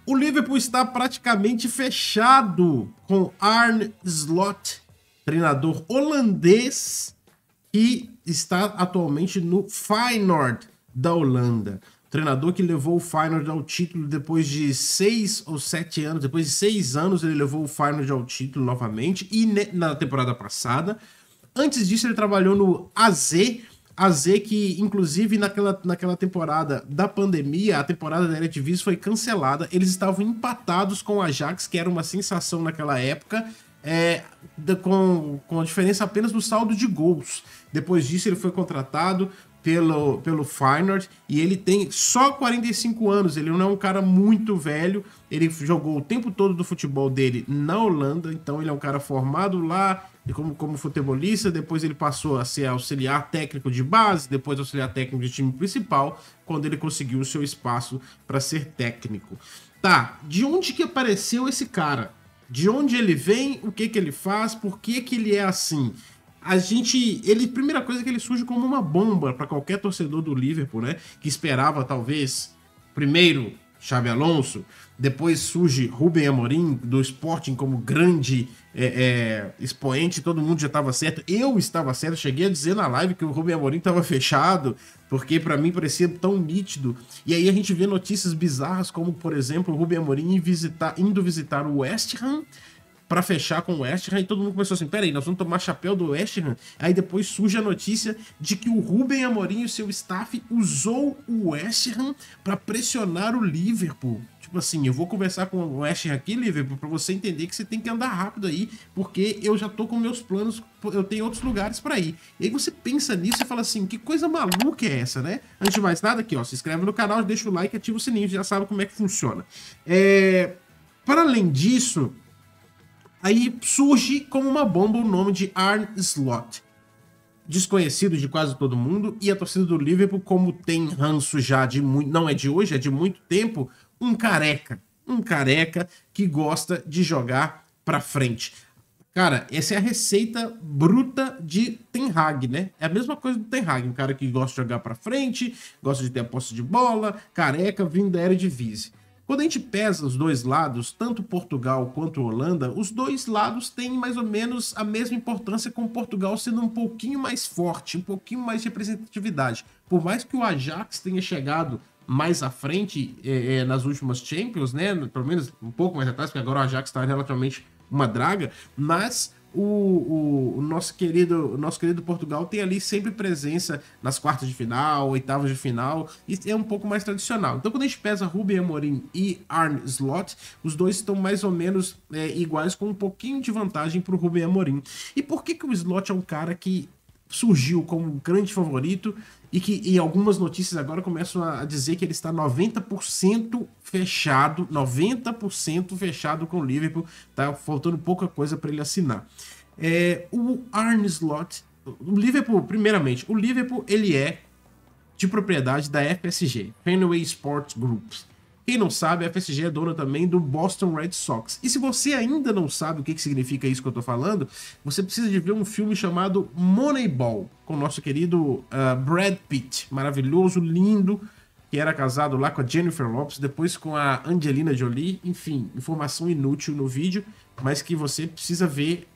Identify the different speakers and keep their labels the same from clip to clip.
Speaker 1: O Liverpool está praticamente fechado com Arne Slot, treinador holandês que está atualmente no Feyenoord da Holanda. Treinador que levou o Feyenoord ao título depois de 6 ou 7 anos. Depois de 6 anos ele levou o Feyenoord ao título novamente e na temporada passada. Antes disso ele trabalhou no AZ que, inclusive, naquela temporada da pandemia, a temporada da Eredivisie foi cancelada. Eles estavam empatados com o Ajax, que era uma sensação naquela época, com a diferença apenas do saldo de gols. Depois disso, ele foi contratado pelo Feyenoord e ele tem só 45 anos, ele não é um cara muito velho, ele jogou o tempo todo do futebol dele na Holanda, então ele é um cara formado lá como futebolista, depois ele passou a ser auxiliar técnico de base, depois auxiliar técnico de time principal, quando ele conseguiu o seu espaço para ser técnico. Tá, de onde que apareceu esse cara? De onde ele vem, o que que ele faz, por que que ele é assim? Primeira coisa é que ele surge como uma bomba para qualquer torcedor do Liverpool, né? Que esperava, talvez, primeiro Xabi Alonso, depois surge Rubem Amorim do Sporting como grande expoente, todo mundo já estava certo. Eu estava certo, cheguei a dizer na live que o Rubem Amorim estava fechado, porque para mim parecia tão nítido. E aí a gente vê notícias bizarras, como, por exemplo, o Rubem Amorim indo visitar o West Ham, para fechar com o West Ham, e todo mundo começou assim, peraí, nós vamos tomar chapéu do West Ham? Aí depois surge a notícia de que o Rubem Amorim e o seu staff usou o West Ham para pressionar o Liverpool. Tipo assim, eu vou conversar com o West Ham aqui, Liverpool, para você entender que você tem que andar rápido aí, porque eu já tô com meus planos, eu tenho outros lugares para ir. E aí você pensa nisso e fala assim, que coisa maluca é essa, né? Antes de mais nada, aqui ó, se inscreve no canal, deixa o like, ativa o sininho, já sabe como é que funciona. Para além disso, aí surge como uma bomba o nome de Arne Slot, desconhecido de quase todo mundo, e a torcida do Liverpool, como tem ranço já de muito, não é de hoje, é de muito tempo, um careca que gosta de jogar pra frente. Cara, essa é a receita bruta de Ten Hag, né? É a mesma coisa do Ten Hag, um cara que gosta de jogar pra frente, gosta de ter a posse de bola, careca, vindo da Eredivisie. Quando a gente pesa os dois lados, tanto Portugal quanto Holanda, os dois lados têm mais ou menos a mesma importância, com Portugal sendo um pouquinho mais forte, um pouquinho mais de representatividade. Por mais que o Ajax tenha chegado mais à frente nas últimas Champions, né? Pelo menos um pouco mais atrás, porque agora o Ajax está relativamente uma draga, mas o nosso querido Portugal tem ali sempre presença nas quartas de final, oitavas de final, e é um pouco mais tradicional. Então, quando a gente pesa Rubem Amorim e Arne Slot, os dois estão mais ou menos iguais, com um pouquinho de vantagem para o Rubem Amorim. E por que que o Slot é um cara que surgiu como um grande favorito e que em algumas notícias agora começam a dizer que ele está 90% fechado com o Liverpool, tá faltando pouca coisa para ele assinar. O Arne Slot, o Liverpool, primeiramente, o Liverpool ele é de propriedade da FSG, Fenway Sports Group. Quem não sabe, a FSG é dona também do Boston Red Sox. E se você ainda não sabe o que significa isso que eu tô falando, você precisa de ver um filme chamado Moneyball, com o nosso querido Brad Pitt, maravilhoso, lindo, que era casado lá com a Jennifer Lopez, depois com a Angelina Jolie. Enfim, informação inútil no vídeo, mas que você precisa ver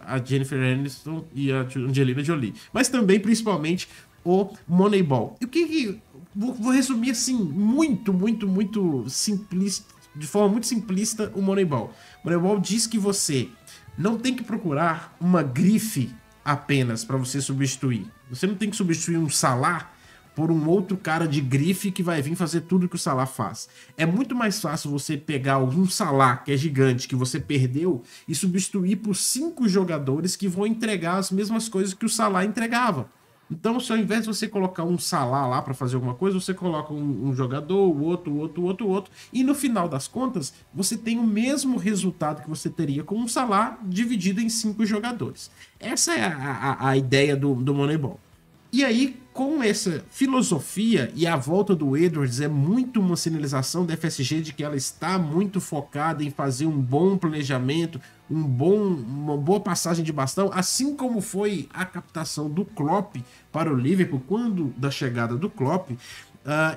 Speaker 1: a Jennifer Aniston e a Angelina Jolie. Mas também, principalmente, o Moneyball. E o que vou resumir assim, muito simplista, de forma muito simplista, o Moneyball. O Moneyball diz que você não tem que procurar uma grife apenas para você substituir. Você não tem que substituir um Salah por um outro cara de grife que vai vir fazer tudo que o Salah faz. É muito mais fácil você pegar um Salah, que é gigante, que você perdeu, e substituir por 5 jogadores que vão entregar as mesmas coisas que o Salah entregava. Então, se ao invés de você colocar um Salah lá para fazer alguma coisa, você coloca um jogador, o outro, e no final das contas, você tem o mesmo resultado que você teria com um Salah dividido em 5 jogadores. Essa é a ideia do Moneyball. E aí, com essa filosofia e a volta do Edwards, é muito uma sinalização da FSG de que ela está muito focada em fazer um bom planejamento, uma boa passagem de bastão, assim como foi a captação do Klopp para o Liverpool, quando da chegada do Klopp,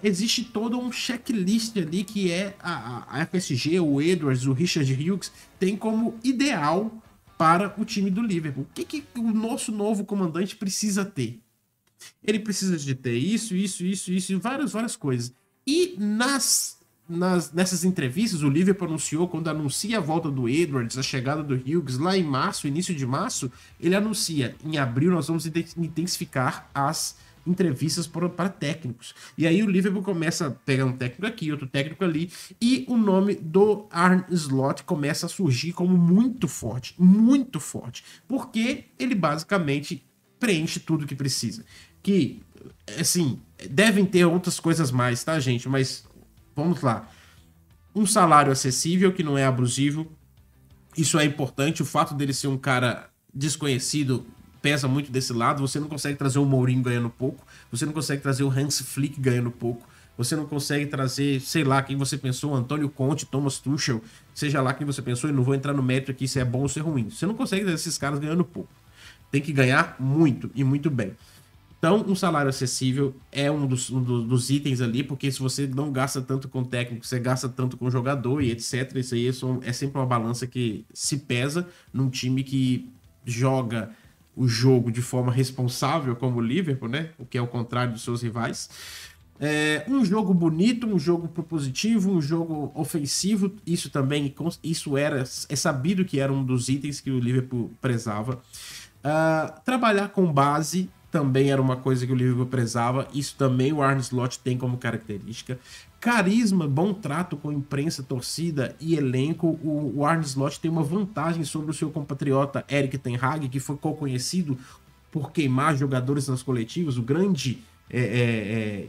Speaker 1: existe todo um checklist ali que é a FSG, o Edwards, o Richard Hughes, tem como ideal para o time do Liverpool. O que o nosso novo comandante precisa ter? Ele precisa de ter isso, e várias coisas. E nessas entrevistas, o Liverpool anunciou, quando anuncia a volta do Edwards, a chegada do Hughes, lá em março, início de março, ele anuncia, em abril nós vamos intensificar as entrevistas para técnicos. E aí o Liverpool começa a pegar um técnico aqui, outro técnico ali, e o nome do Arne Slot começa a surgir como muito forte, porque ele basicamente preenche tudo que precisa. Que, assim, devem ter outras coisas mais, tá, gente? Mas vamos lá. Um salário acessível, que não é abusivo. Isso é importante. O fato dele ser um cara desconhecido pesa muito desse lado. Você não consegue trazer o Mourinho ganhando pouco. Você não consegue trazer o Hans Flick ganhando pouco. Você não consegue trazer, sei lá, quem você pensou, Antônio Conte, Thomas Tuchel, seja lá quem você pensou, e não vou entrar no mérito aqui se é bom ou se é ruim. Você não consegue trazer esses caras ganhando pouco. Tem que ganhar muito e muito bem. Então, um salário acessível é um dos itens ali, porque se você não gasta tanto com técnico, você gasta tanto com jogador e etc. Isso aí é sempre uma balança que se pesa num time que joga o jogo de forma responsável, como o Liverpool, né? O que é o contrário dos seus rivais. Um jogo bonito, um jogo propositivo, um jogo ofensivo. Isso também é sabido que era um dos itens que o Liverpool prezava. Trabalhar com base também era uma coisa que o Liverpool prezava. Isso também o Arne Slot tem como característica. Carisma, bom trato com imprensa, torcida e elenco. O Arne Slot tem uma vantagem sobre o seu compatriota Erik ten Hag, que ficou conhecido por queimar jogadores nas coletivas. O grande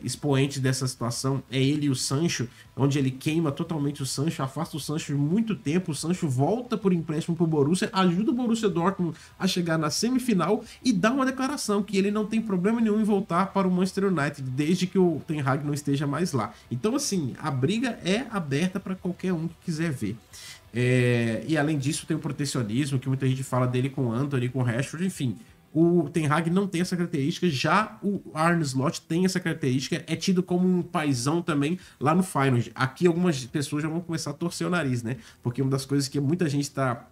Speaker 1: expoente dessa situação é ele e o Sancho, onde ele queima totalmente o Sancho, afasta o Sancho de muito tempo. O Sancho volta por empréstimo pro Borussia, ajuda o Borussia Dortmund a chegar na semifinal e dá uma declaração que ele não tem problema nenhum em voltar para o Manchester United, desde que o Ten Hag não esteja mais lá. Então, assim, a briga é aberta para qualquer um que quiser ver. E além disso, tem o protecionismo, que muita gente fala dele com o Antony, com o Rashford, enfim. O Ten Hag não tem essa característica, já o Arne Slot tem essa característica, é tido como um paizão também lá no Feyenoord. Aqui algumas pessoas já vão começar a torcer o nariz, né? Porque uma das coisas que muita gente tá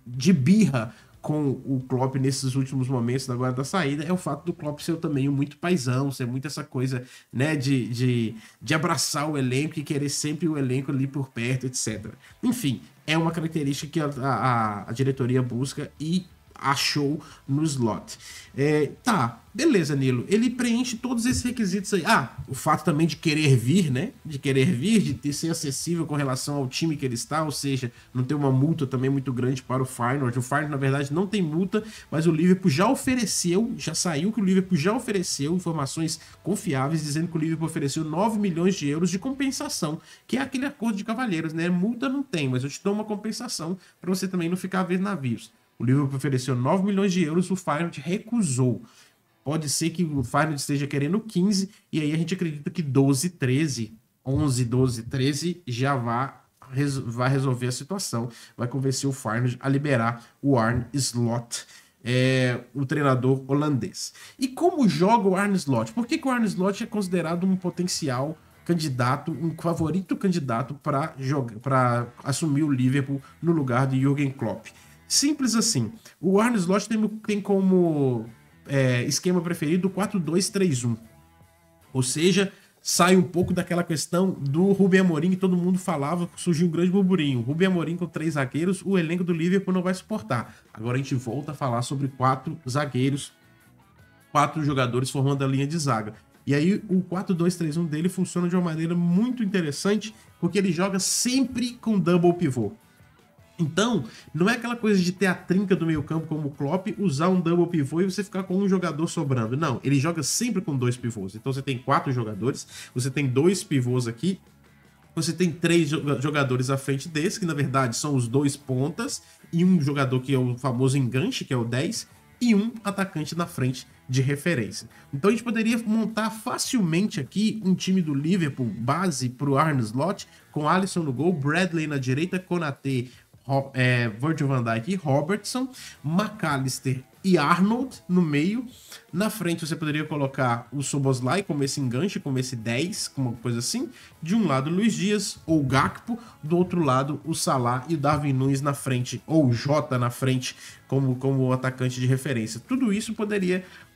Speaker 1: de birra com o Klopp nesses últimos momentos agora da saída é o fato do Klopp ser também muito paizão, ser muito essa coisa, né, de abraçar o elenco e querer sempre o elenco ali por perto, etc. Enfim, é uma característica que a diretoria busca e achou no Slot. Tá, beleza, Nilo. Ele preenche todos esses requisitos aí. O fato também de querer vir, né? De ser acessível com relação ao time que ele está, ou seja, não ter uma multa também muito grande para o Feyenoord. O Feyenoord, na verdade, não tem multa, mas o Liverpool já ofereceu, já saiu que o Liverpool já ofereceu informações confiáveis, dizendo que o Liverpool ofereceu 9 milhões de euros de compensação, que é aquele acordo de cavalheiros, né? Multa não tem, mas eu te dou uma compensação para você também não ficar a ver navios. O Liverpool ofereceu 9 milhões de euros, o Feyenoord recusou. Pode ser que o Feyenoord esteja querendo 15, e aí a gente acredita que 11, 12, 13 já vai resolver a situação. Vai convencer o Feyenoord a liberar o Arne Slot, o treinador holandês. E como joga o Arne Slot? Por que o Arne Slot é considerado um potencial candidato, um favorito candidato para assumir o Liverpool no lugar de Jürgen Klopp? Simples assim. O Arne Slot tem como esquema preferido o 4-2-3-1. Ou seja, sai um pouco daquela questão do Rubem Amorim, que todo mundo falava, surgiu um grande burburinho. Rubem Amorim com 3 zagueiros, o elenco do Liverpool não vai suportar. Agora a gente volta a falar sobre 4 zagueiros, 4 jogadores formando a linha de zaga. E aí o 4-2-3-1 dele funciona de uma maneira muito interessante, porque ele joga sempre com double pivô. Então, não é aquela coisa de ter a trinca do meio campo como o Klopp, usar um double pivô e você ficar com um jogador sobrando. Não, ele joga sempre com 2 pivôs. Então você tem 4 jogadores, você tem 2 pivôs aqui, você tem 3 jogadores à frente desse, que na verdade são os 2 pontas, e um jogador que é o famoso enganche, que é o 10, e um atacante na frente de referência. Então a gente poderia montar facilmente aqui um time do Liverpool, base para o Arne Slot, com Alisson no gol, Bradley na direita, Konaté, Virgil van Dijk e Robertson, McAllister e Arnold no meio. Na frente você poderia colocar o Szoboszlai como esse enganche, como esse 10, como uma coisa assim. De um lado, Luiz Dias ou Gakpo. Do outro lado, o Salah e o Darwin Núñez na frente, ou o Jota na frente, como atacante de referência. Tudo isso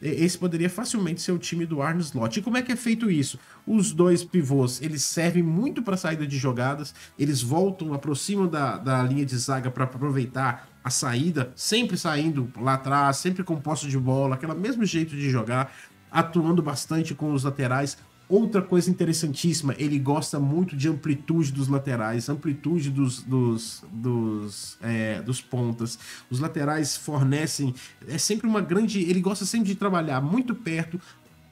Speaker 1: esse poderia facilmente ser o time do Arne Slot. E como é que é feito isso? Os dois pivôs, eles servem muito para saída de jogadas, eles voltam, aproximam da linha de zaga para aproveitar a saída, sempre saindo lá atrás, sempre com posse de bola, aquele mesmo jeito de jogar, atuando bastante com os laterais. Outra coisa interessantíssima, ele gosta muito de amplitude dos laterais, amplitude dos pontas. Os laterais fornecem, é sempre uma grande... Ele gosta sempre de trabalhar muito perto,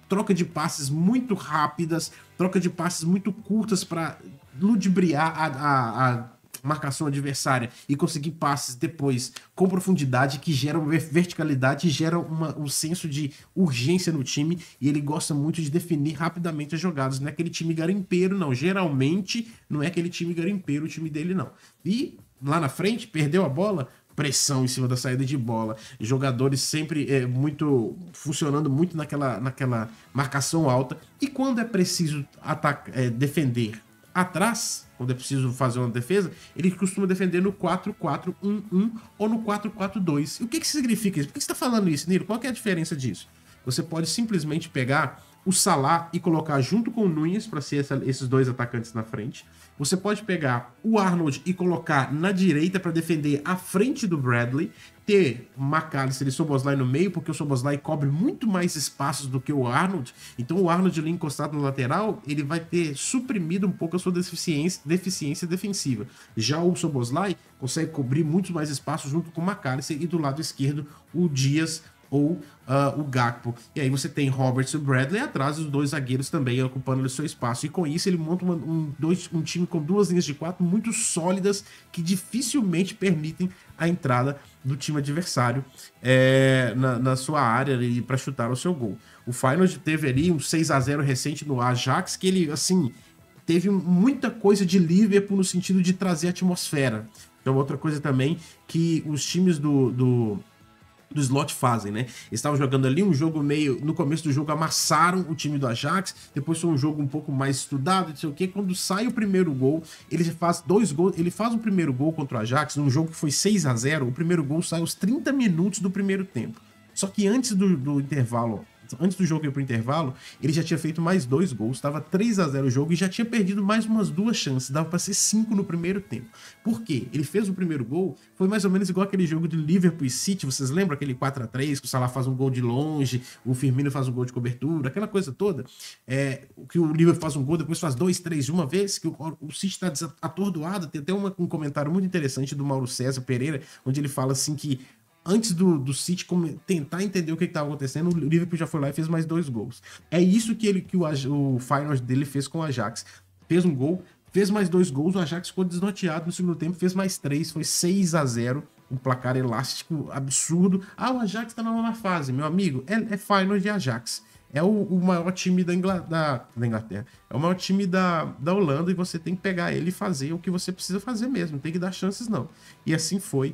Speaker 1: troca de passes muito rápidas, troca de passes muito curtas para ludibriar a marcação adversária e conseguir passes depois com profundidade que geram verticalidade e geram um senso de urgência no time, e ele gosta muito de definir rapidamente as jogadas. Não é aquele time garimpeiro, não. Geralmente não é aquele time garimpeiro o time dele, não. E lá na frente, perdeu a bola, pressão em cima da saída de bola, jogadores sempre funcionando muito naquela marcação alta, e quando é preciso defender atrás, quando é preciso fazer uma defesa, ele costuma defender no 4-4-1-1 ou no 4-4-2. E o que significa isso? Por que você está falando isso, Nilo? Qual que é a diferença disso? Você pode simplesmente pegar o Salah e colocar junto com o Núñez para ser esses dois atacantes na frente. Você pode pegar o Arnold e colocar na direita para defender à frente do Bradley, ter McAllister e Szoboszlai no meio, porque o Szoboszlai cobre muito mais espaços do que o Arnold. Então o Arnold ali encostado no lateral, ele vai ter suprimido um pouco a sua deficiência defensiva. Já o Szoboszlai consegue cobrir muito mais espaços junto com o McAllister, e do lado esquerdo o Dias ou o Gakpo. E aí você tem Roberts e o Bradley atrás, os dois zagueiros também ocupando o seu espaço. E com isso ele monta um time com duas linhas de quatro muito sólidas, que dificilmente permitem a entrada do time adversário na sua área para chutar o seu gol. O Feyenoord teve ali um 6-0 recente no Ajax, que ele, assim, teve muita coisa de Liverpool no sentido de trazer atmosfera. Então outra coisa também que os times do Slot fazem, né? Eles estavam jogando ali um jogo meio... No começo do jogo amassaram o time do Ajax, depois foi um jogo um pouco mais estudado, não sei o quê. Quando sai o primeiro gol, ele faz dois gols, ele faz o primeiro gol contra o Ajax, num jogo que foi 6-0, o primeiro gol sai aos 30 minutos do primeiro tempo. Só que antes do intervalo, antes do jogo ir pro intervalo, ele já tinha feito mais 2 gols, estava 3-0 o jogo e já tinha perdido mais umas 2 chances, dava para ser 5 no primeiro tempo. Por quê? Ele fez o primeiro gol, foi mais ou menos igual aquele jogo de Liverpool e City, vocês lembram aquele 4-3, que o Salah faz um gol de longe, o Firmino faz um gol de cobertura, aquela coisa toda, que o Liverpool faz um gol, depois faz 2, 3 de uma vez, que o City está atordoado. Tem até um comentário muito interessante do Mauro César Pereira, onde ele fala assim que antes do City tentar entender o que estava acontecendo, o Liverpool já foi lá e fez mais 2 gols. É isso que o Feyenoord dele fez com o Ajax. Fez um gol, fez mais 2 gols, o Ajax ficou desnorteado no segundo tempo, fez mais 3, foi 6-0, um placar elástico absurdo. O Ajax tá na nova fase, meu amigo, é Feyenoord e Ajax. É o maior time da Inglaterra. É o maior time da Holanda, e você tem que pegar ele e fazer o que você precisa fazer mesmo. Não tem que dar chances, não. E assim foi.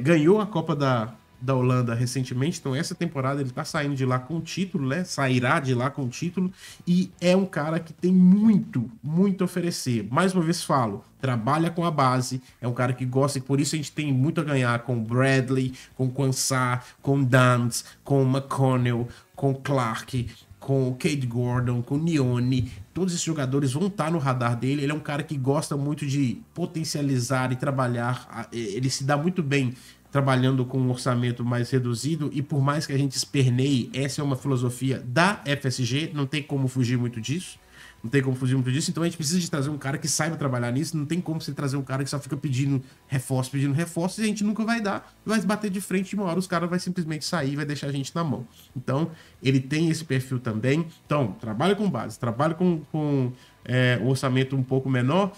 Speaker 1: Ganhou a Copa da Holanda recentemente, então essa temporada ele tá saindo de lá com o título, né? Sairá de lá com o título, e é um cara que tem muito, muito a oferecer. Mais uma vez falo, trabalha com a base, é um cara que gosta, e por isso a gente tem muito a ganhar com o Bradley, com o Quansah, com o Dance, com o McConnell, com o Clark, com o Cade Gordon, com o Nione. Todos esses jogadores vão estar no radar dele. Ele é um cara que gosta muito de potencializar e trabalhar, ele se dá muito bem trabalhando com um orçamento mais reduzido, e por mais que a gente esperneie, essa é uma filosofia da FSG, não tem como fugir muito disso. Não tem como fugir muito disso, então a gente precisa de trazer um cara que saiba trabalhar nisso. Não tem como você trazer um cara que só fica pedindo reforço, e a gente nunca vai dar, vai bater de frente, e uma hora os caras vão simplesmente sair e vai deixar a gente na mão. Então, ele tem esse perfil também. Então, trabalha com base, trabalha com um orçamento um pouco menor,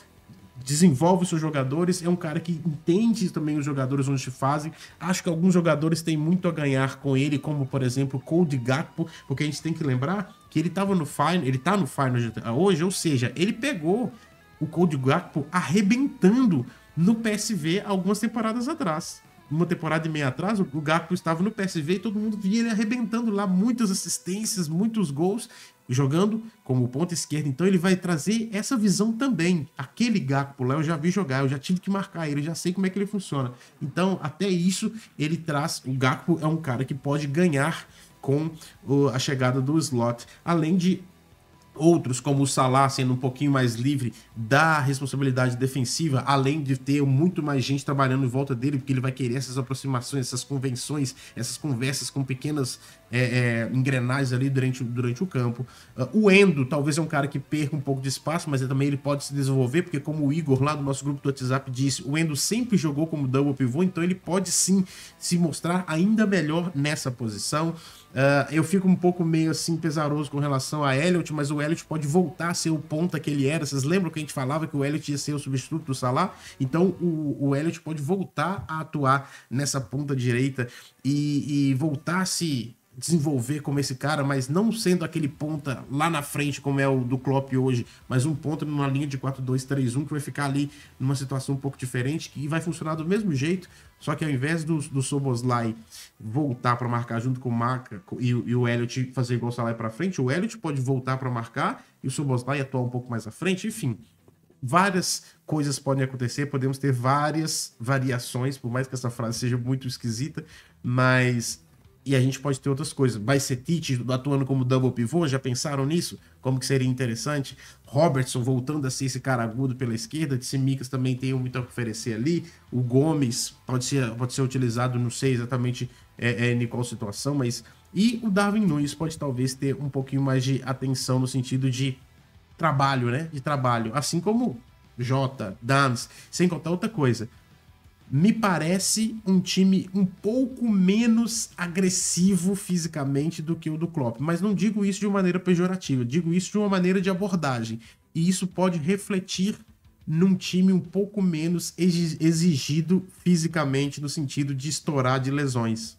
Speaker 1: desenvolve os seus jogadores, é um cara que entende também os jogadores onde se fazem. Acho que alguns jogadores têm muito a ganhar com ele, como por exemplo o Cody Gakpo, porque a gente tem que lembrar que ele tá no Feyenoord hoje, ou seja, ele pegou o Cody Gakpo arrebentando no PSV algumas temporadas atrás. uma temporada e meia atrás, o Gakpo estava no PSV e todo mundo via ele arrebentando lá, muitas assistências, muitos gols, jogando como ponta esquerda. Então ele vai trazer essa visão também. Aquele Gakpo lá eu já vi jogar, eu já tive que marcar ele, eu já sei como é que ele funciona. Então até isso ele traz. O Gakpo é um cara que pode ganhar com a chegada do Slot, além de outros, como o Salah sendo um pouquinho mais livre da responsabilidade defensiva, além de ter muito mais gente trabalhando em volta dele, porque ele vai querer essas aproximações, essas convenções, essas conversas com pequenas engrenagens ali durante o campo. O Endo talvez é um cara que perca um pouco de espaço, mas também ele pode se desenvolver, porque como o Igor lá do nosso grupo do WhatsApp disse, o Endo sempre jogou como double pivô, então ele pode sim se mostrar ainda melhor nessa posição. Eu fico um pouco meio assim pesaroso com relação a Elliott, mas o Elliott pode voltar a ser o ponta que ele era. Vocês lembram que a gente falava que o Elliott ia ser o substituto do Salah? Então o Elliott pode voltar a atuar nessa ponta direita e voltar a se desenvolver como esse cara, mas não sendo aquele ponta lá na frente como é o do Klopp hoje, mas um ponta numa linha de 4-2-3-1 que vai ficar ali numa situação um pouco diferente e vai funcionar do mesmo jeito, só que ao invés do Szoboszlai voltar para marcar junto com o Maka e o Elliott fazer igual o Salah para frente, o Elliott pode voltar para marcar e o Szoboszlai atuar um pouco mais à frente, enfim. Várias coisas podem acontecer, podemos ter várias variações, por mais que essa frase seja muito esquisita, mas... E a gente pode ter outras coisas. Bajcetic atuando como double pivô, já pensaram nisso? Como que seria interessante? Robertson voltando a ser esse cara agudo pela esquerda. Tsimikas também tem muito a oferecer ali. O Gomes pode ser utilizado, não sei exatamente em qual situação, mas... E o Darwin Núñez pode talvez ter um pouquinho mais de atenção no sentido de trabalho, né? De trabalho. Assim como Jota, Dams, sem contar outra coisa. Me parece um time um pouco menos agressivo fisicamente do que o do Klopp. Mas não digo isso de uma maneira pejorativa, digo isso de uma maneira de abordagem. E isso pode refletir num time um pouco menos exigido fisicamente, no sentido de estourar de lesões.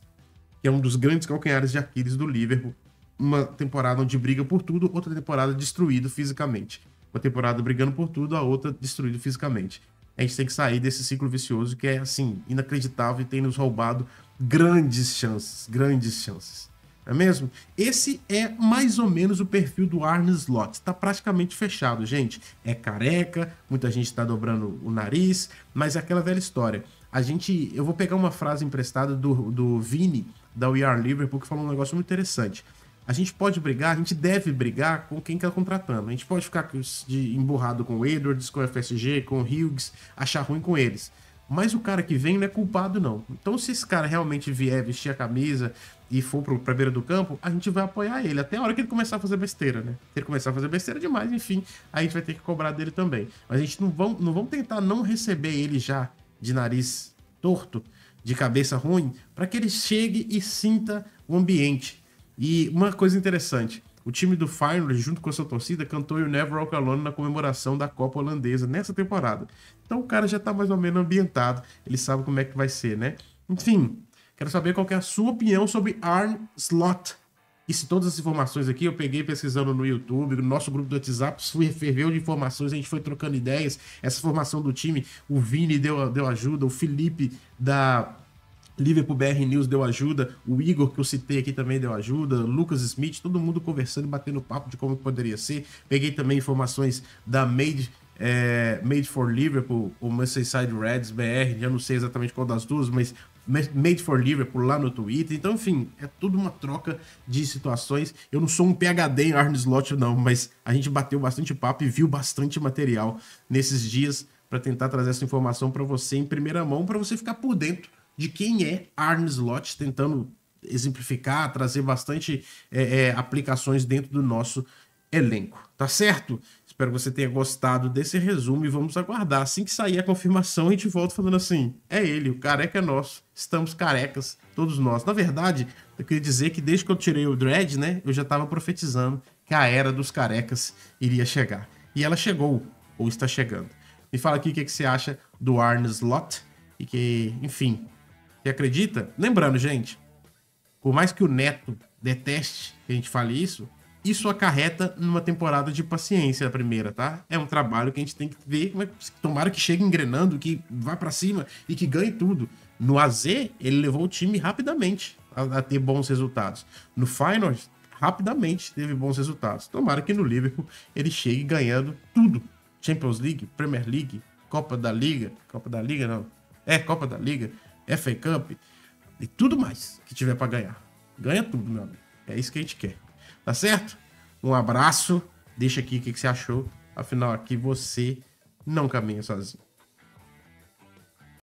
Speaker 1: Que é um dos grandes calcanhares de Aquiles do Liverpool. Uma temporada onde briga por tudo, outra temporada destruído fisicamente. Uma temporada brigando por tudo, a outra destruído fisicamente. A gente tem que sair desse ciclo vicioso que é, assim, inacreditável e tem nos roubado grandes chances, não é mesmo? Esse é mais ou menos o perfil do Arne Slot. Está praticamente fechado, gente. É careca, muita gente está dobrando o nariz, mas é aquela velha história. Eu vou pegar uma frase emprestada do Vini, da We Are Liverpool, que falou um negócio muito interessante. A gente pode brigar, a gente deve brigar com quem está contratando. A gente pode ficar emburrado com o Edwards, com o FSG, com o Hughes, achar ruim com eles. Mas o cara que vem não é culpado, não. Então, se esse cara realmente vier vestir a camisa e for pra beira do campo, a gente vai apoiar ele. Até a hora que ele começar a fazer besteira, né? Se ele começar a fazer besteira demais, enfim, aí a gente vai ter que cobrar dele também. Mas a gente não vamos tentar não receber ele já de nariz torto, de cabeça ruim, para que ele chegue e sinta o ambiente. E uma coisa interessante, o time do Feyenoord, junto com a sua torcida, cantou o Never Walk Alone na comemoração da Copa Holandesa nessa temporada. Então o cara já tá mais ou menos ambientado, ele sabe como é que vai ser, né? Enfim, quero saber qual que é a sua opinião sobre Arne Slot. E se todas as informações aqui eu peguei pesquisando no YouTube, no nosso grupo do WhatsApp, ferveu de informações, a gente foi trocando ideias, essa formação do time, o Vini deu ajuda, o Felipe da Liverpool BR News deu ajuda, o Igor, que eu citei aqui, também deu ajuda, Lucas Smith, todo mundo conversando e batendo papo de como poderia ser. Peguei também informações da Made for Liverpool, o Merseyside Reds BR, já não sei exatamente qual das duas, mas Made for Liverpool lá no Twitter. Então, enfim, é tudo uma troca de situações. Eu não sou um PhD em Arne Slot, não, mas a gente bateu bastante papo e viu bastante material nesses dias para tentar trazer essa informação para você em primeira mão, para você ficar por dentro de quem é Arne Slot, tentando exemplificar, trazer bastante aplicações dentro do nosso elenco, tá certo? Espero que você tenha gostado desse resumo e vamos aguardar. Assim que sair a confirmação, a gente volta falando assim, é ele, o careca é nosso, estamos carecas, todos nós. Na verdade, eu queria dizer que desde que eu tirei o dread, né, eu já estava profetizando que a era dos carecas iria chegar. E ela chegou, ou está chegando. Me fala aqui o que você acha do Arne Slot e que, enfim... Você acredita? Lembrando, gente, por mais que o Neto deteste que a gente fale isso, isso acarreta numa temporada de paciência a primeira, tá? É um trabalho que a gente tem que ver, tomara que chegue engrenando, que vá pra cima e que ganhe tudo. No AZ, ele levou o time rapidamente a ter bons resultados. No Feyenoord, rapidamente teve bons resultados. Tomara que no Liverpool ele chegue ganhando tudo. Champions League, Premier League, Copa da Liga não. Copa da Liga, FA Cup e tudo mais que tiver para ganhar. Ganha tudo, meu amigo. É isso que a gente quer. Tá certo? Um abraço. Deixa aqui o que você achou. Afinal, aqui você não caminha sozinho.